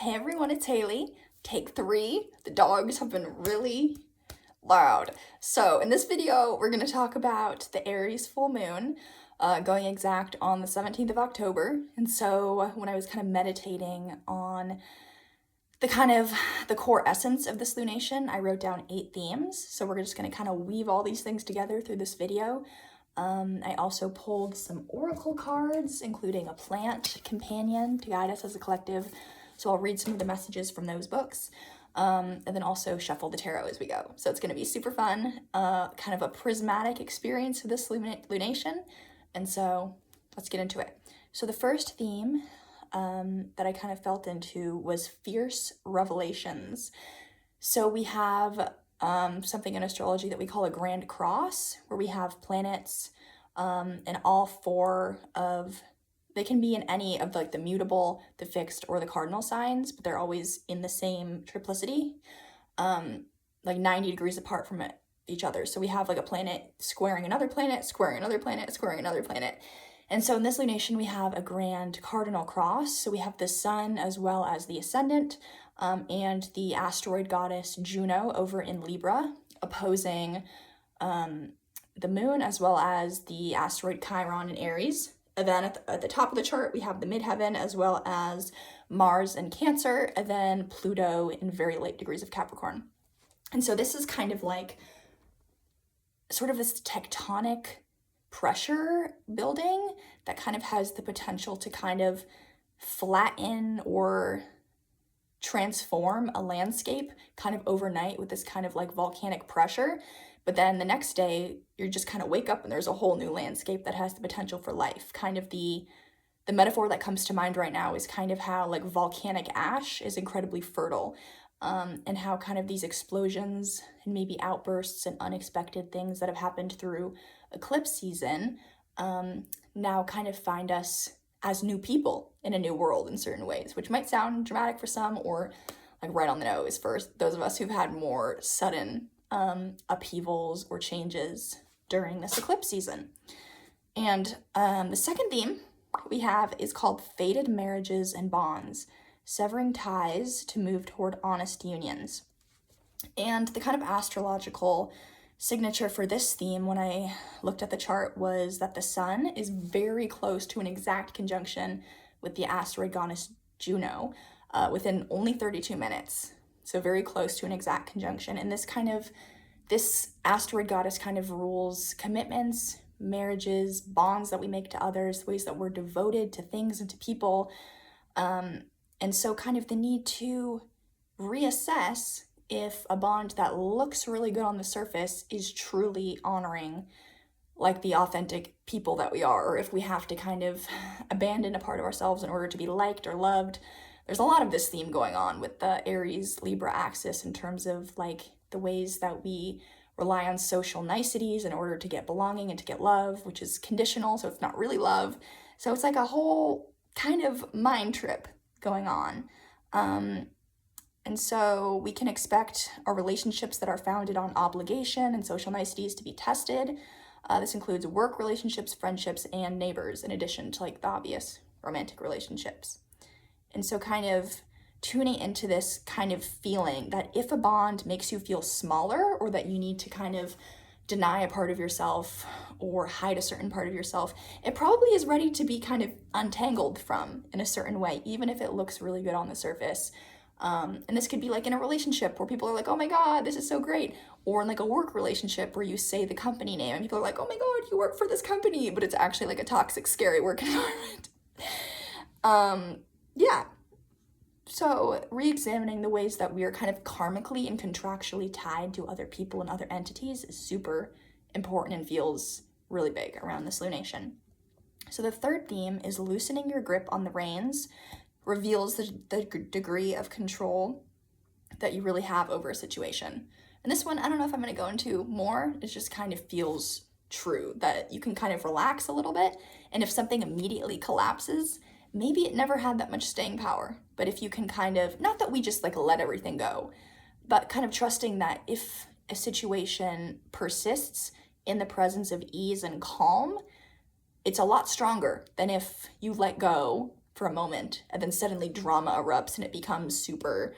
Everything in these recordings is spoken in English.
Hey everyone, it's Haley. Take 3. The dogs have been really loud. So in this video, we're going to talk about the Aries full moon going exact on the 17th of October. And so when I was kind of meditating on the core essence of this lunation, I wrote down 8 themes. So we're just going to kind of weave all these things together through this video. I also pulled some oracle cards, including a plant companion to guide us as a collective. So I'll read some of the messages from those books, and then also shuffle the tarot as we go. So it's going to be super fun, kind of a prismatic experience of this lunation. And so let's get into it. So the first theme that I kind of felt into was fierce revelations. So we have something in astrology that we call a grand cross, where we have planets in all 4 of, they can be in any of like the mutable, the fixed, or the cardinal signs, but they're always in the same triplicity, like 90 degrees apart from each other. So we have like a planet squaring another planet, squaring another planet, squaring another planet. And so in this lunation, we have a grand cardinal cross. So we have the sun as well as the ascendant, and the asteroid goddess Juno over in Libra, opposing the moon, as well as the asteroid Chiron in Aries. And then at the top of the chart, we have the midheaven, as well as Mars in Cancer, and then Pluto in very late degrees of Capricorn. And so this is kind of like sort of this tectonic pressure building that kind of has the potential to kind of flatten or transform a landscape kind of overnight with this kind of like volcanic pressure. But then the next day, you're just kind of wake up and there's a whole new landscape that has the potential for life. Kind of the metaphor that comes to mind right now is kind of how like volcanic ash is incredibly fertile, and how kind of these explosions and maybe outbursts and unexpected things that have happened through eclipse season now kind of find us as new people in a new world in certain ways, which might sound dramatic for some or like right on the nose for those of us who've had more sudden upheavals or changes during this eclipse season. And the second theme we have is called Fated Marriages and Bonds, Severing Ties to Move Toward Honest Unions. And the kind of astrological signature for this theme when I looked at the chart was that the sun is very close to an exact conjunction with the asteroid goddess Juno within only 32 minutes. So very close to an exact conjunction. And this asteroid goddess kind of rules commitments, marriages, bonds that we make to others, ways that we're devoted to things and to people. And so kind of the need to reassess if a bond that looks really good on the surface is truly honoring like the authentic people that we are, or if we have to kind of abandon a part of ourselves in order to be liked or loved. There's a lot of this theme going on with the Aries Libra axis in terms of like the ways that we rely on social niceties in order to get belonging and to get love, which is conditional, so it's not really love. So it's like a whole kind of mind trip going on. And so we can expect our relationships that are founded on obligation and social niceties to be tested. This includes work relationships, friendships, and neighbors, in addition to like the obvious romantic relationships. And so kind of tuning into this kind of feeling that if a bond makes you feel smaller, or that you need to kind of deny a part of yourself or hide a certain part of yourself, it probably is ready to be kind of untangled from in a certain way, even if it looks really good on the surface. And this could be like in a relationship where people are like, oh my God, this is so great. Or in like a work relationship where you say the company name and people are like, oh my God, you work for this company, but it's actually like a toxic, scary work environment. Yeah. So re-examining the ways that we are kind of karmically and contractually tied to other people and other entities is super important and feels really big around this lunation. So the third theme is loosening your grip on the reins reveals the degree of control that you really have over a situation. And this one, I don't know if I'm going to go into more. It just kind of feels true that you can kind of relax a little bit. And if something immediately collapses, maybe it never had that much staying power. But if you can kind of, not that we just like let everything go, but kind of trusting that if a situation persists in the presence of ease and calm, it's a lot stronger than if you let go for a moment and then suddenly drama erupts and it becomes super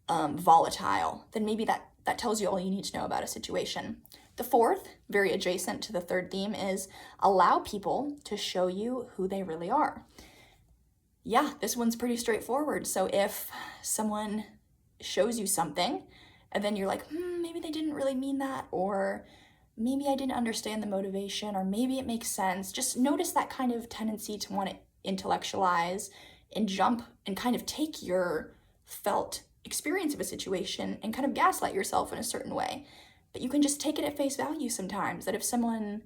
volatile, then maybe that tells you all you need to know about a situation. The fourth, very adjacent to the third theme, is allow people to show you who they really are. Yeah, this one's pretty straightforward. So if someone shows you something and then you're like, maybe they didn't really mean that, or maybe I didn't understand the motivation, or maybe it makes sense, just notice that kind of tendency to want to intellectualize and jump and kind of take your felt experience of a situation and kind of gaslight yourself in a certain way. But you can just take it at face value sometimes, that if someone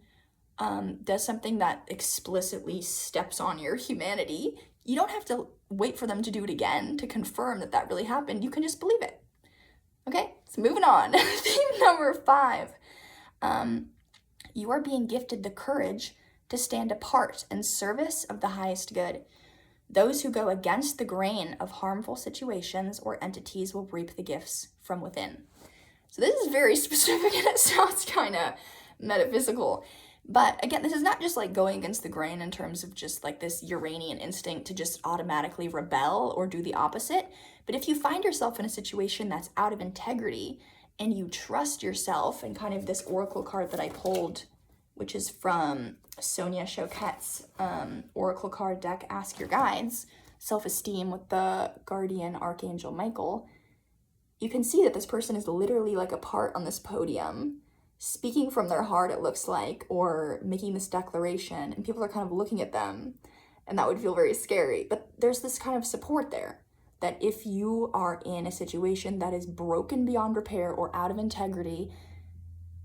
does something that explicitly steps on your humanity, you don't have to wait for them to do it again to confirm that that really happened. You can just believe it. Okay, so moving on. Theme number 5. You are being gifted the courage to stand apart in service of the highest good. Those who go against the grain of harmful situations or entities will reap the gifts from within. So this is very specific and it sounds kind of metaphysical. But again, this is not just like going against the grain in terms of just like this Uranian instinct to just automatically rebel or do the opposite. But if you find yourself in a situation that's out of integrity and you trust yourself, and kind of this oracle card that I pulled, which is from Sonia Choquette's oracle card deck, Ask Your Guides, Self-Esteem with the guardian Archangel Michael, you can see that this person is literally like a part on this podium, speaking from their heart, it looks like, or making this declaration, and people are kind of looking at them, and that would feel very scary. But there's this kind of support there, that if you are in a situation that is broken beyond repair or out of integrity,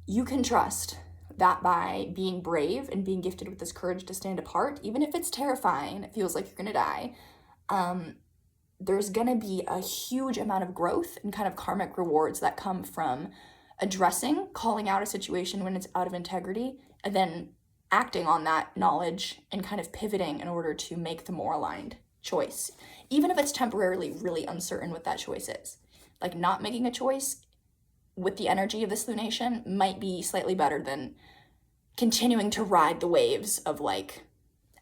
you can trust that by being brave and being gifted with this courage to stand apart, even if it's terrifying, it feels like you're gonna die, there's gonna be a huge amount of growth and kind of karmic rewards that come from addressing, calling out a situation when it's out of integrity, and then acting on that knowledge and kind of pivoting in order to make the more aligned choice, even if it's temporarily really uncertain what that choice is. Like, not making a choice with the energy of this lunation might be slightly better than continuing to ride the waves of like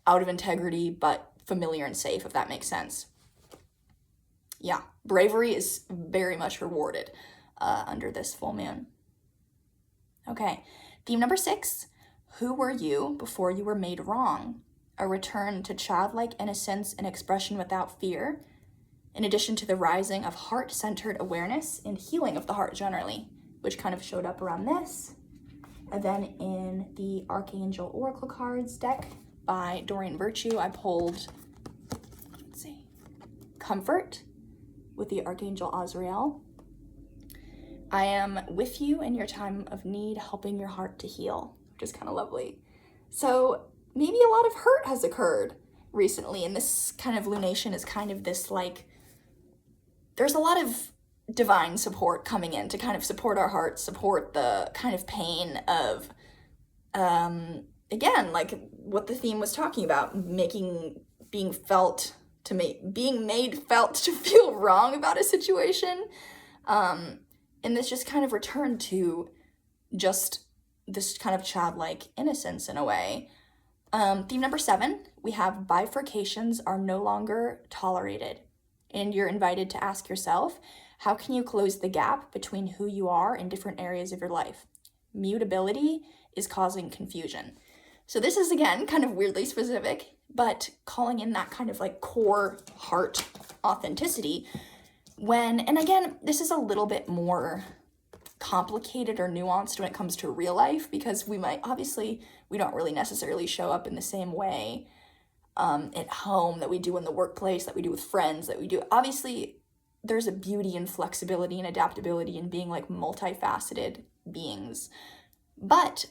out of integrity but familiar and safe, if that makes sense. Yeah, bravery is very much rewarded under this full moon. Okay, theme number 6, who were you before you were made wrong? A return to childlike innocence and expression without fear, in addition to the rising of heart-centered awareness and healing of the heart generally, which kind of showed up around this. And then in the Archangel Oracle Cards deck by Doreen Virtue, I pulled, Comfort with the Archangel Azrael. I am with you in your time of need, helping your heart to heal, which is kind of lovely. So maybe a lot of hurt has occurred recently, and this kind of lunation is kind of this like, there's a lot of divine support coming in to kind of support our hearts, support the kind of pain of, again, like what the theme was talking about, being made felt to feel wrong about a situation. And this just kind of returned to just this kind of childlike innocence in a way. Theme number 7, we have bifurcations are no longer tolerated. And you're invited to ask yourself, how can you close the gap between who you are in different areas of your life? Mutability is causing confusion. So this is, again, kind of weirdly specific, but calling in that kind of like core heart authenticity and again, this is a little bit more complicated or nuanced when it comes to real life, because we don't really necessarily show up in the same way at home that we do in the workplace, that we do with friends, that we do. Obviously, there's a beauty and flexibility and adaptability in being like multifaceted beings. But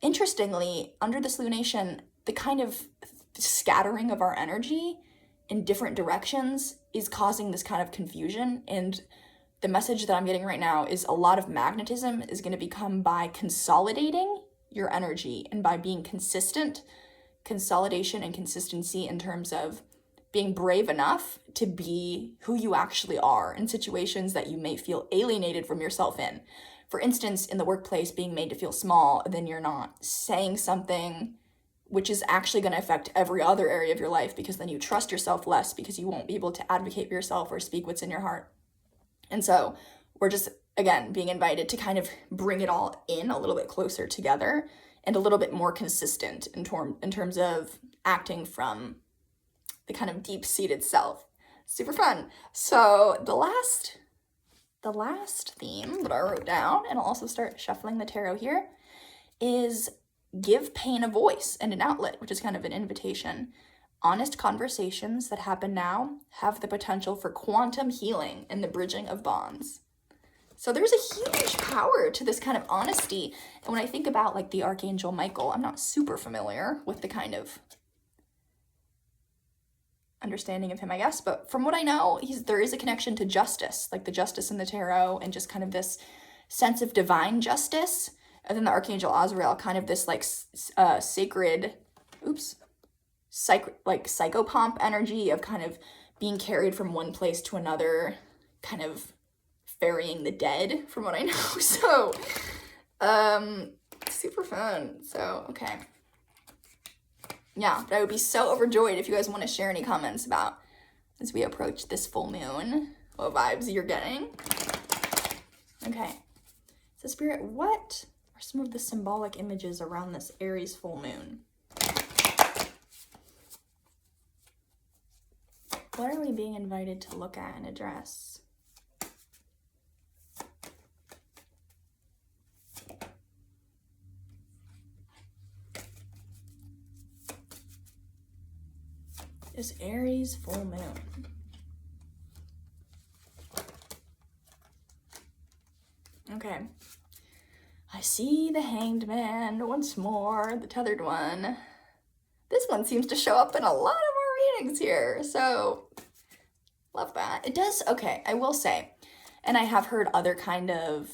interestingly, under this lunation, the kind of scattering of our energy in different directions is causing this kind of confusion. And the message that I'm getting right now is a lot of magnetism is going to become by consolidating your energy and by being consistent. Consolidation and consistency in terms of being brave enough to be who you actually are in situations that you may feel alienated from yourself in. For instance, in the workplace, being made to feel small, then you're not saying something which is actually going to affect every other area of your life, because then you trust yourself less because you won't be able to advocate for yourself or speak what's in your heart. And so we're just, again, being invited to kind of bring it all in a little bit closer together and a little bit more consistent in terms of acting from the kind of deep-seated self. Super fun. So the last theme that I wrote down, and I'll also start shuffling the tarot here, is give pain a voice and an outlet, which is kind of an invitation. Honest conversations that happen now have the potential for quantum healing and the bridging of bonds. So there's a huge power to this kind of honesty. And when I think about like the Archangel Michael, I'm not super familiar with the kind of understanding of him, I guess, but from what I know, there is a connection to justice, like the justice in the tarot, and just kind of this sense of divine justice. And then the Archangel Azrael, kind of this like sacred, psychopomp energy of kind of being carried from one place to another, kind of ferrying the dead, from what I know. So, super fun. So, okay. Yeah, but I would be so overjoyed if you guys want to share any comments about, as we approach this full moon, what vibes you're getting. Okay. So Spirit, what are some of the symbolic images around this Aries full moon? What are we being invited to look at and address? This Aries full moon. Okay. I see the Hanged Man once more, the tethered one. This one seems to show up in a lot of our readings here, so love that. It does, okay, I will say, and I have heard other kind of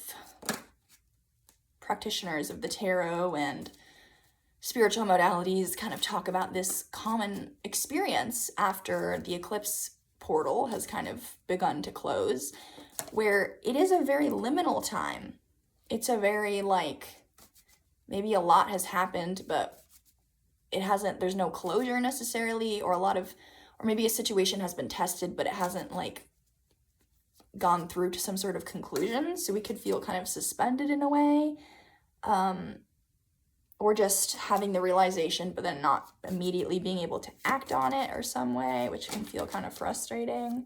practitioners of the tarot and spiritual modalities kind of talk about this common experience after the eclipse portal has kind of begun to close, where it is a very liminal time. It's a very, like, maybe a lot has happened, but it hasn't, there's no closure necessarily, or maybe a situation has been tested, but it hasn't, like, gone through to some sort of conclusion, so we could feel kind of suspended in a way, or just having the realization, but then not immediately being able to act on it or some way, which can feel kind of frustrating.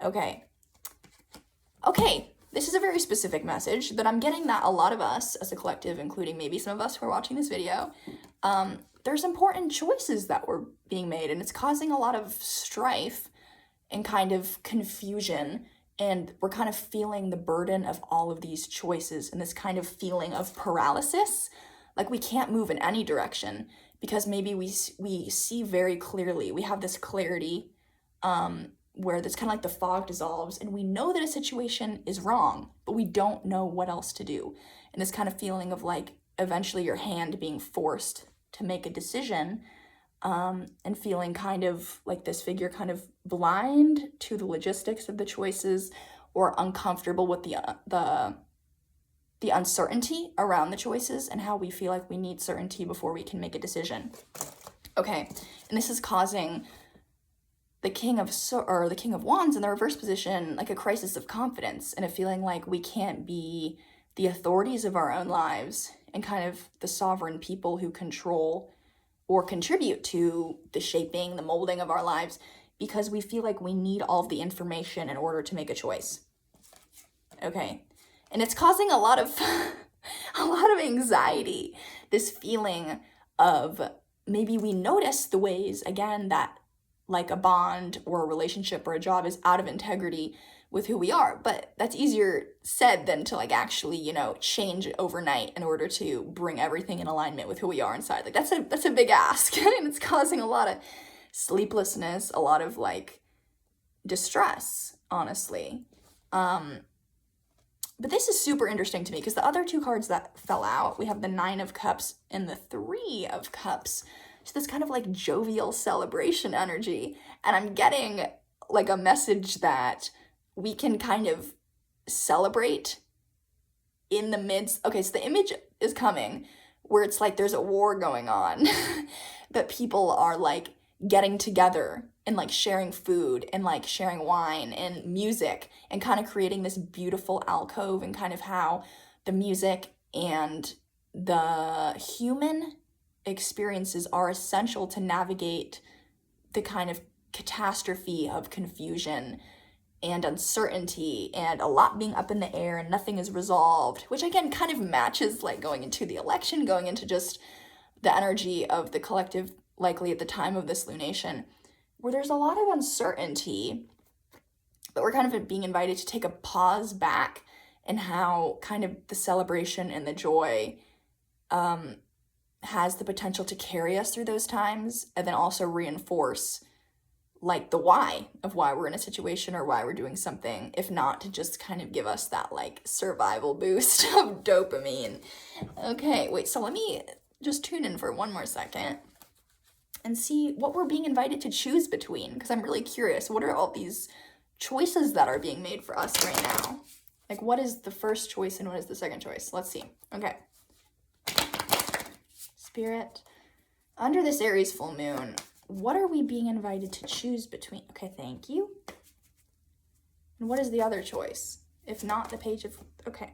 Okay, this is a very specific message, but I'm getting that a lot of us as a collective, including maybe some of us who are watching this video, there's important choices that were being made, and it's causing a lot of strife and kind of confusion, and we're kind of feeling the burden of all of these choices and this kind of feeling of paralysis, like we can't move in any direction because maybe we see very clearly, we have this clarity, where this kind of like the fog dissolves and we know that a situation is wrong, but we don't know what else to do. And this kind of feeling of like eventually your hand being forced to make a decision, and feeling kind of like this figure kind of blind to the logistics of the choices, or uncomfortable with the uncertainty around the choices and how we feel like we need certainty before we can make a decision. Okay, and this is causing the King of Wands in the reverse position, like a crisis of confidence and a feeling like we can't be the authorities of our own lives and kind of the sovereign people who control or contribute to the shaping, the molding of our lives, because we feel like we need all of the information in order to make a choice. Okay, and it's causing a lot of anxiety, this feeling of maybe we notice the ways, again, that like a bond or a relationship or a job is out of integrity with who we are, but that's easier said than to like actually, change overnight in order to bring everything in alignment with who we are inside. Like that's a big ask, and it's causing a lot of sleeplessness, a lot of like distress, honestly. But this is super interesting to me because the other two cards that fell out, we have the Nine of Cups and the Three of Cups. So this kind of like jovial celebration energy, and I'm getting like a message that we can kind of celebrate in the midst. Okay, so the image is coming where it's like there's a war going on, but people are like getting together and like sharing food and like sharing wine and music and kind of creating this beautiful alcove, and kind of how the music and the human experiences are essential to navigate the kind of catastrophe of confusion and uncertainty and a lot being up in the air and nothing is resolved, which again kind of matches like going into the election, going into just the energy of the collective, likely at the time of this lunation, where there's a lot of uncertainty, but we're kind of being invited to take a pause back, and how kind of the celebration and the joy has the potential to carry us through those times, and then also reinforce like the why of why we're in a situation or why we're doing something, if not to just kind of give us that like survival boost of dopamine. Okay, wait, so let me just tune in for one more second and see what we're being invited to choose between, because I'm really curious. What are all these choices that are being made for us right now? Like, what is the first choice and what is the second choice? Let's see. Okay. Spirit, under this Aries full moon, what are we being invited to choose between? Okay, thank you. And what is the other choice? If not the page of, okay.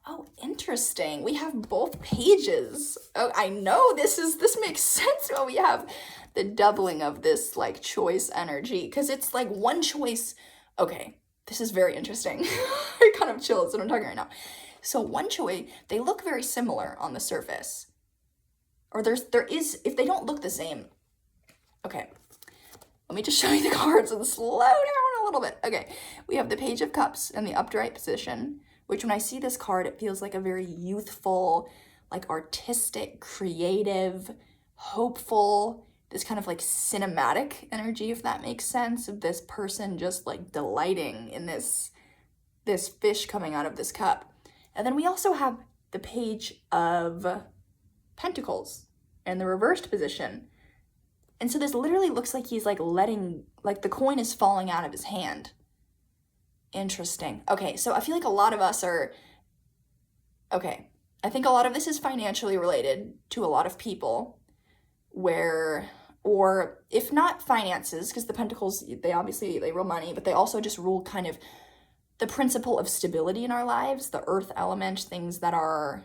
Oh, interesting. We have both pages. Oh, I know this makes sense when we have the doubling of this like choice energy, because it's like one choice. Okay, this is very interesting. It kind of chills when I'm talking right now. So one choice, they look very similar on the surface. Or there is, if they don't look the same. Okay, let me just show you the cards and slow down a little bit. Okay, we have the Page of Cups in the upright position, which when I see this card, it feels like a very youthful, like artistic, creative, hopeful, this kind of like cinematic energy, if that makes sense, of this person just like delighting in this fish coming out of this cup. And then we also have the Page of Pentacles in the reversed position. And so this literally looks like he's like letting, like the coin is falling out of his hand. Interesting. Okay, so I feel like a lot of us are, okay, I think a lot of this is financially related to a lot of people where, or if not finances, because the Pentacles, they rule money, but they also just rule kind of the principle of stability in our lives, the earth element, things that are,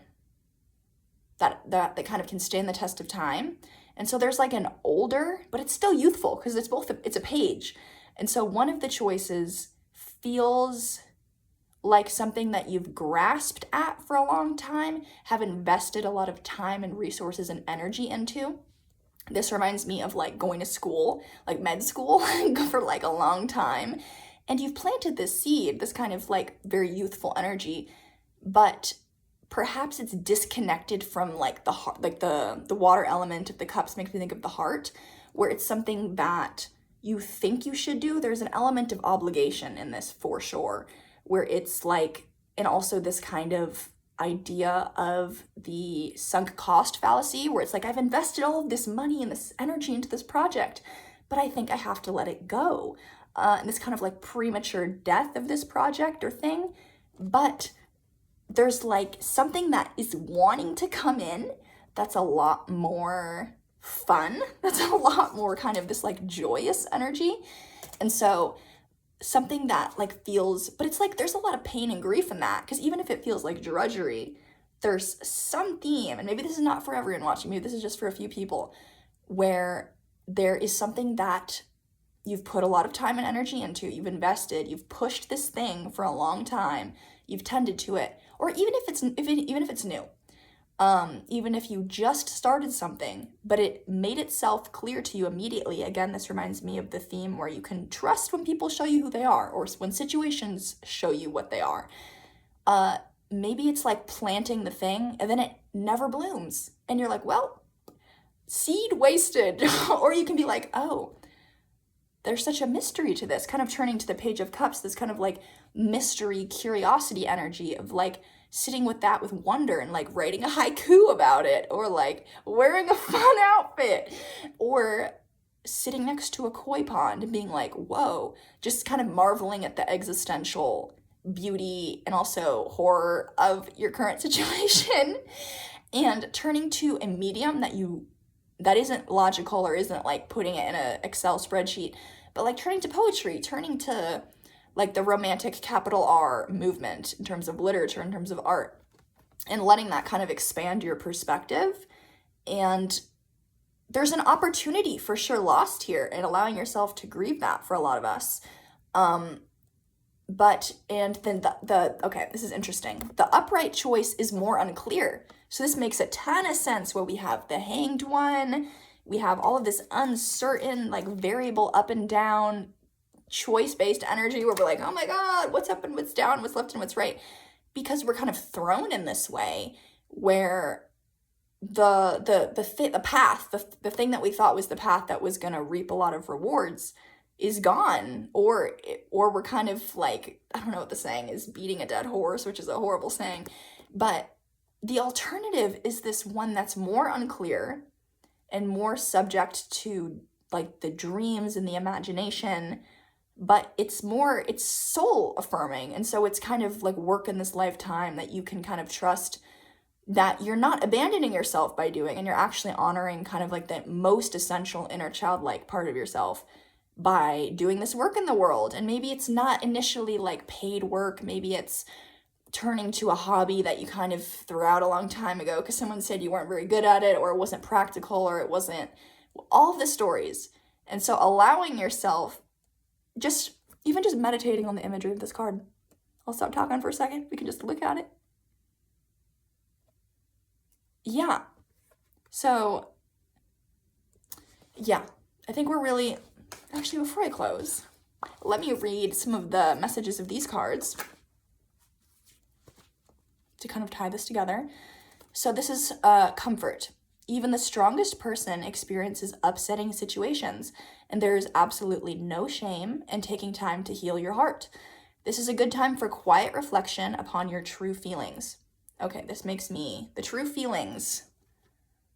that kind of can stand the test of time. And so there's like an older, but it's still youthful because it's both, it's a page. And so one of the choices feels like something that you've grasped at for a long time, have invested a lot of time and resources and energy into. This reminds me of like going to school, like med school for like a long time. And you've planted this seed, this kind of like very youthful energy, but perhaps it's disconnected from like the heart, like the water element of the cups makes me think of the heart, where it's something that you think you should do. There's an element of obligation in this for sure, where it's like, and also this kind of idea of the sunk cost fallacy, where it's like, I've invested all of this money and this energy into this project, but I think I have to let it go. And this kind of like premature death of this project or thing. But there's like something that is wanting to come in that's a lot more fun. That's a lot more kind of this like joyous energy. And so something that like feels, but it's like there's a lot of pain and grief in that, because even if it feels like drudgery, there's some theme, and maybe this is not for everyone watching, maybe this is just for a few people, where there is something that you've put a lot of time and energy into, you've invested, you've pushed this thing for a long time, you've tended to it, or even if it's new, even if you just started something, but it made itself clear to you immediately. Again, this reminds me of the theme where you can trust when people show you who they are, or when situations show you what they are. Maybe it's like planting the thing and then it never blooms, and you're like, well, seed wasted. Or you can be like, oh, there's such a mystery to this, kind of turning to the Page of Cups, this kind of like mystery, curiosity energy of like sitting with that with wonder and like writing a haiku about it, or like wearing a fun outfit, or sitting next to a koi pond and being like, whoa, just kind of marveling at the existential beauty and also horror of your current situation, and turning to a medium that isn't logical or isn't like putting it in an Excel spreadsheet, but like turning to poetry, turning to like the romantic capital R movement in terms of literature, in terms of art, and letting that kind of expand your perspective. And there's an opportunity for sure lost here, and allowing yourself to grieve that for a lot of us. And then okay, this is interesting. The upright choice is more unclear. So this makes a ton of sense where we have the hanged one, we have all of this uncertain, like variable up and down, choice-based energy where we're like, oh my God, what's up and what's down, what's left and what's right? Because we're kind of thrown in this way where the path, the thing that we thought was the path that was going to reap a lot of rewards is gone, or we're kind of like, I don't know what the saying is, beating a dead horse, which is a horrible saying, but the alternative is this one that's more unclear and more subject to like the dreams and the imagination, but it's soul affirming. And so it's kind of like work in this lifetime that you can kind of trust that you're not abandoning yourself by doing, and you're actually honoring kind of like the most essential inner childlike part of yourself by doing this work in the world. And maybe it's not initially like paid work, maybe it's turning to a hobby that you kind of threw out a long time ago because someone said you weren't very good at it, or it wasn't practical, or it wasn't, all of the stories. And so allowing yourself, even just meditating on the imagery of this card. I'll stop talking for a second. We can just look at it. Yeah. So, yeah, I think we're really, actually, before I close, let me read some of the messages of these cards to kind of tie this together. So this is comfort. Even the strongest person experiences upsetting situations, and there is absolutely no shame in taking time to heal your heart. This is a good time for quiet reflection upon your true feelings. Okay, this makes me, the true feelings.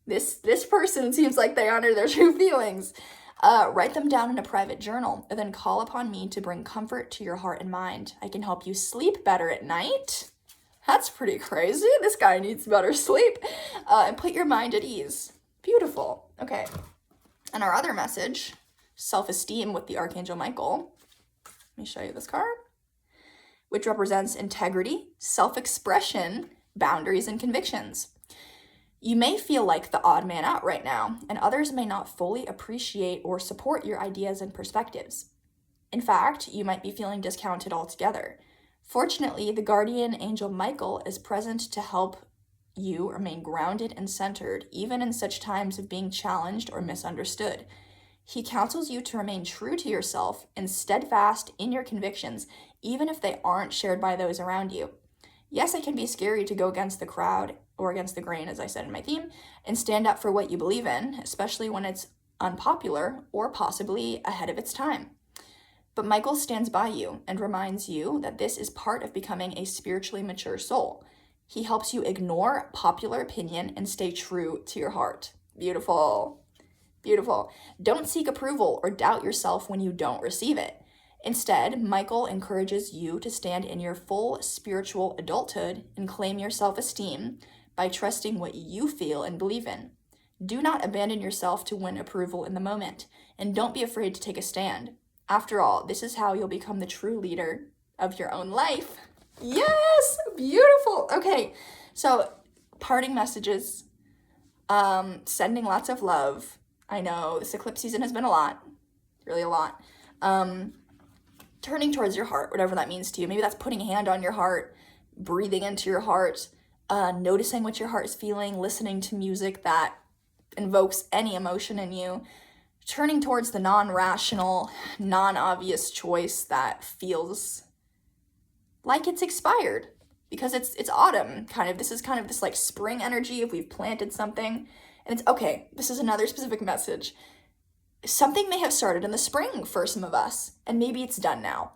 This person seems like they honor their true feelings. Write them down in a private journal, and then call upon me to bring comfort to your heart and mind. I can help you sleep better at night. That's pretty crazy. This guy needs better sleep. And put your mind at ease. Beautiful. Okay. And our other message, self-esteem with the Archangel Michael. Let me show you this card, which represents integrity, self-expression, boundaries, and convictions. You may feel like the odd man out right now, and others may not fully appreciate or support your ideas and perspectives. In fact, you might be feeling discounted altogether. Fortunately, the guardian angel Michael is present to help you remain grounded and centered, even in such times of being challenged or misunderstood. He counsels you to remain true to yourself and steadfast in your convictions, even if they aren't shared by those around you. Yes, it can be scary to go against the crowd, or against the grain, as I said in my theme, and stand up for what you believe in, especially when it's unpopular or possibly ahead of its time. But Michael stands by you and reminds you that this is part of becoming a spiritually mature soul. He helps you ignore popular opinion and stay true to your heart. Beautiful. Beautiful. Don't seek approval or doubt yourself when you don't receive it. Instead, Michael encourages you to stand in your full spiritual adulthood and claim your self-esteem by trusting what you feel and believe in. Do not abandon yourself to win approval in the moment, and don't be afraid to take a stand. After all, this is how you'll become the true leader of your own life. Yes! Beautiful! Okay, so parting messages, sending lots of love. I know this eclipse season has been a lot, really a lot. Turning towards your heart, whatever that means to you. Maybe that's putting a hand on your heart, breathing into your heart, noticing what your heart is feeling, listening to music that invokes any emotion in you. Turning towards the non-rational, non-obvious choice that feels like it's expired because it's autumn, kind of. This is kind of this like spring energy if we've planted something. And it's okay, this is another specific message. Something may have started in the spring for some of us, and maybe it's done now.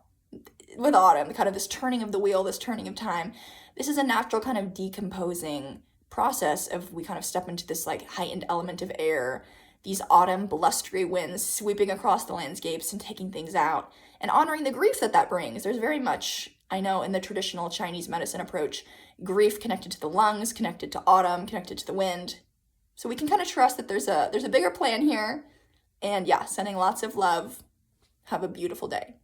With autumn, kind of this turning of the wheel, this turning of time. This is a natural kind of decomposing process of we kind of step into this like heightened element of air, these autumn blustery winds sweeping across the landscapes and taking things out, and honoring the grief that brings. There's very much I know in the traditional Chinese medicine approach, grief connected to the lungs, connected to autumn, connected to the wind. So we can kind of trust that there's a bigger plan here. And yeah, sending lots of love. Have a beautiful day.